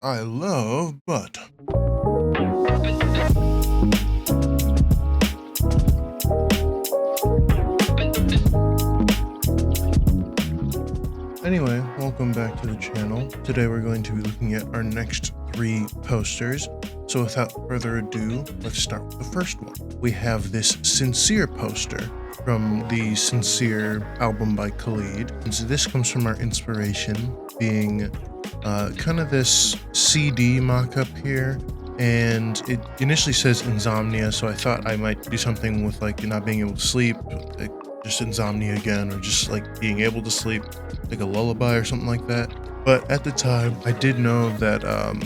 I love butt. Anyway, welcome back to the channel. Today we're going to be looking at our next 3 posters. So without further ado, let's start with the first one. We have this Sincere poster from the Sincere album by Khalid. And so this comes from our inspiration being kind of this CD mock-up here. And it initially says insomnia, so I thought I might do something with like not being able to sleep, like just insomnia again, or just like being able to sleep, like a lullaby or something like that. But at the time, I did know that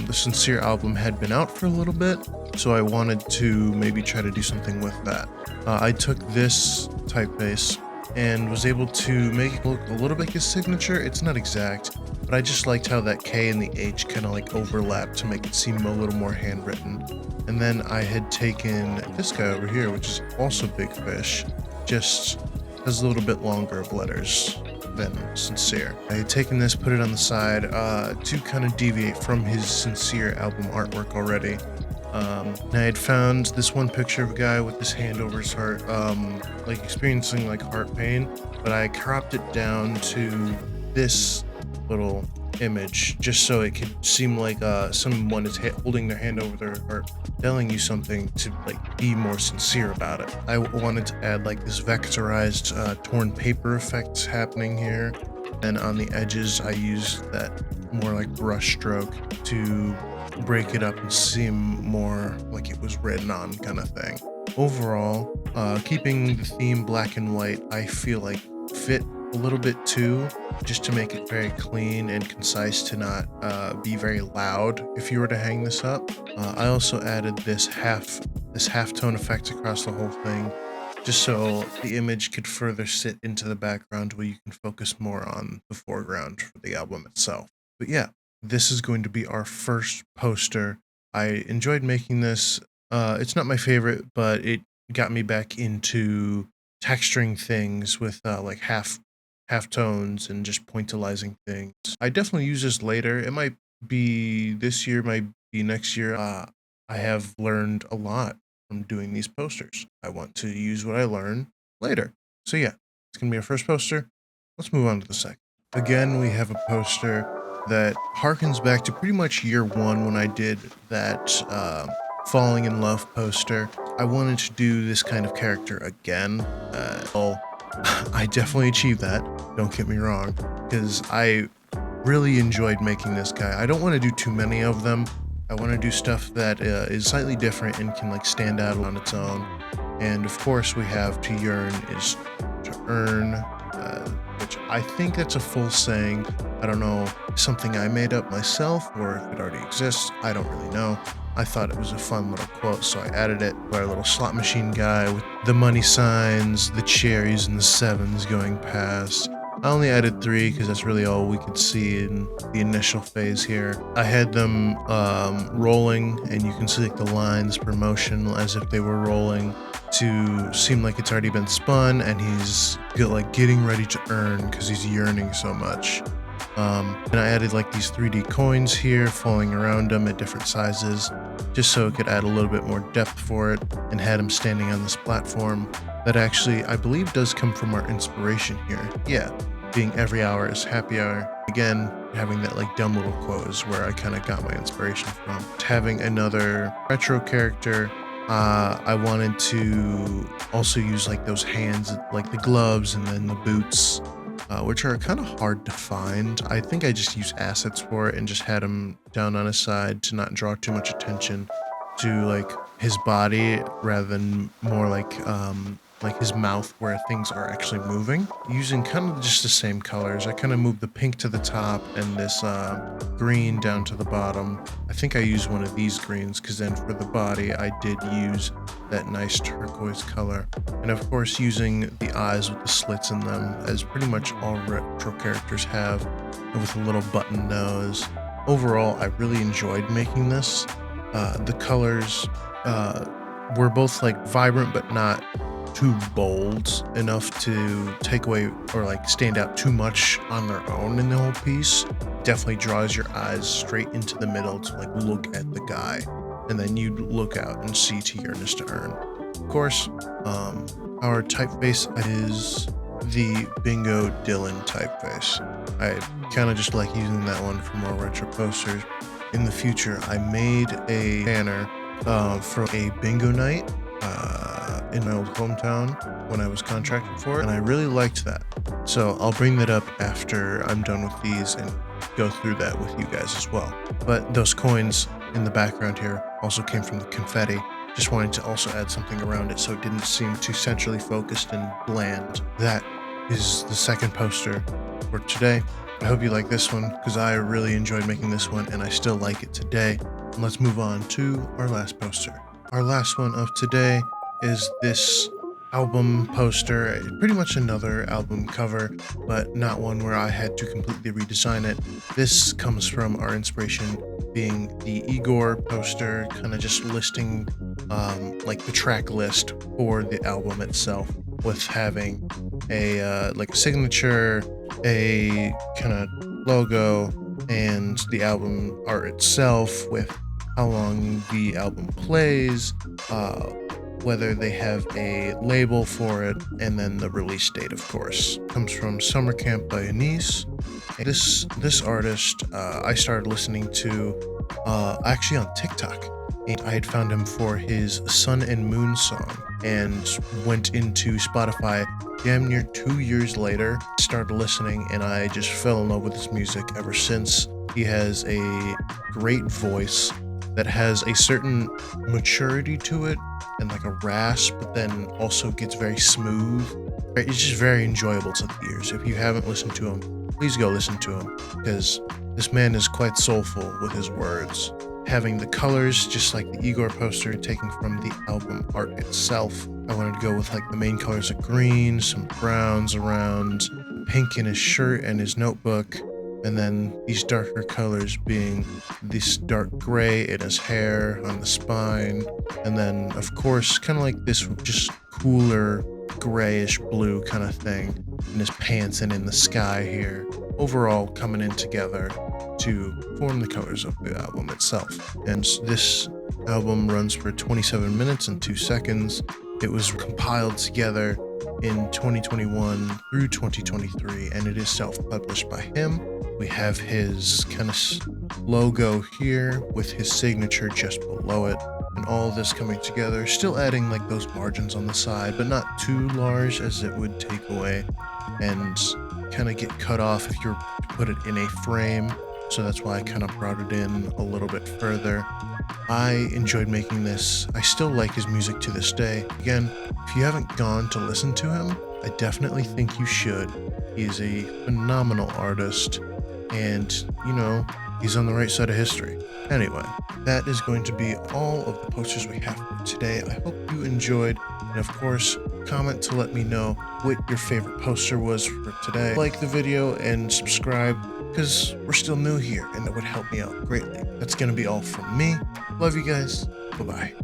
the Sincere album had been out for a little bit, so I wanted to maybe try to do something with that. I took this typeface and was able to make it look a little bit like his signature. It's not exact, but I just liked how that K and the H kind of like overlapped to make it seem a little more handwritten. And then I had taken this guy over here, which is also Big Fish, just has a little bit longer of letters than Sincere. I had taken this, put it on the side to kind of deviate from his Sincere album artwork already. And I had found this one picture of a guy with his hand over his heart, like experiencing like heart pain, but I cropped it down to this little image just so it could seem like someone is holding their hand over their heart, telling you something to like be more sincere about it. I wanted to add like this vectorized torn paper effect happening here, and on the edges I used that more like brush stroke to break it up and seem more like it was written on kind of thing. Overall, keeping the theme black and white, I feel like fit a little bit too, just to make it very clean and concise to not be very loud if you were to hang this up. I also added this halftone effect across the whole thing, just so the image could further sit into the background where you can focus more on the foreground for the album itself. But yeah, this is going to be our first poster. I enjoyed making this. It's not my favorite, but it got me back into texturing things with like half tones and just pointillizing things. I definitely use this later. It might be this year, might be next year. I have learned a lot from doing these posters. I want to use what I learn later. So yeah, it's gonna be our first poster. Let's move on to the second. Again, we have a poster that harkens back to pretty much year 1 when I did that falling in love poster. I wanted to do this kind of character again. I definitely achieved that, don't get me wrong, because I really enjoyed making this guy. I don't want to do too many of them. I want to do stuff that is slightly different and can like stand out on its own. And of course we have to yearn is to earn, which I think that's a full saying. I don't know, something I made up myself or if it already exists, I don't really know. I thought it was a fun little quote, so I added it to our little slot machine guy with the money signs, the cherries, and the sevens going past. I only added 3 because that's really all we could see in the initial phase here. I had them rolling, and you can see like the lines per motion as if they were rolling to seem like it's already been spun, and he's like getting ready to earn because he's yearning so much. And I added like these 3D coins here falling around him at different sizes, just so it could add a little bit more depth for it, and had him standing on this platform that actually I believe does come from our inspiration here. Yeah, being every hour is happy hour. Again, having that like dumb little quote is where I kind of got my inspiration from. Having another retro character, I wanted to also use like those hands, like the gloves and then the boots, which are kind of hard to find. I think I just used assets for it and just had him down on his side to not draw too much attention to like his body rather than more like his mouth where things are actually moving. Using kind of just the same colors. I kind of moved the pink to the top and this green down to the bottom. I think I used one of these greens because then for the body I did use that nice turquoise color. And of course using the eyes with the slits in them, as pretty much all retro characters have, with a little button nose. Overall, I really enjoyed making this. The colors were both like vibrant but not too bold enough to take away or like stand out too much on their own in the whole piece. Definitely draws your eyes straight into the middle to like look at the guy, and then you look out and see To Yearn Is To Earn. Of course, our typeface is the Bingo Dylan typeface. I kind of just like using that one for more retro posters. In the future, I made a banner for a bingo night in my old hometown when I was contracted for it, and I really liked that. So I'll bring that up after I'm done with these and go through that with you guys as well. But those coins in the background here also came from the confetti. Just wanted to also add something around it so it didn't seem too centrally focused and bland. That is the second poster for today. I hope you like this one because I really enjoyed making this one and I still like it today. And let's move on to our last poster. Our last one of today is this album poster, pretty much another album cover, but not one where I had to completely redesign it. This comes from our inspiration being the Igor poster, kind of just listing like the track list for the album itself, with having a like a signature, a kind of logo, and the album art itself with how long the album plays, whether they have a label for it, and then the release date, of course. Comes from Summer Camp by Anise. This artist I started listening to actually on TikTok. And I had found him for his Sun and Moon song and went into Spotify damn near 2 years later, started listening, and I just fell in love with his music ever since. He has a great voice that has a certain maturity to it and like a rasp, but then also gets very smooth. It's just very enjoyable to the ears. If you haven't listened to him, please go listen to him because this man is quite soulful with his words. Having the colors just like the Igor poster, taken from the album art itself. I wanted to go with like the main colors of green, some browns around, pink in his shirt and his notebook, and then these darker colors being this dark gray in his hair, on the spine, and then of course kind of like this just cooler grayish blue kind of thing in his pants and in the sky here. Overall coming in together to form the colors of the album itself. And this album runs for 27 minutes and 2 seconds. It was compiled together in 2021 through 2023, and it is self-published by him. We have his kind of logo here with his signature just below it, and all of this coming together, still adding like those margins on the side, but not too large as it would take away and kind of get cut off if you put it in a frame. So that's why I kind of brought it in a little bit further. I enjoyed making this. I still like his music to this day. Again, if you haven't gone to listen to him, I definitely think you should. He's a phenomenal artist, and you know, he's on the right side of history. Anyway, that is going to be all of the posters we have for today. I hope you enjoyed, and of course, comment to let me know what your favorite poster was for today. Like the video and subscribe, because we're still new here, and that would help me out greatly. That's going to be all from me. Love you guys. Bye-bye.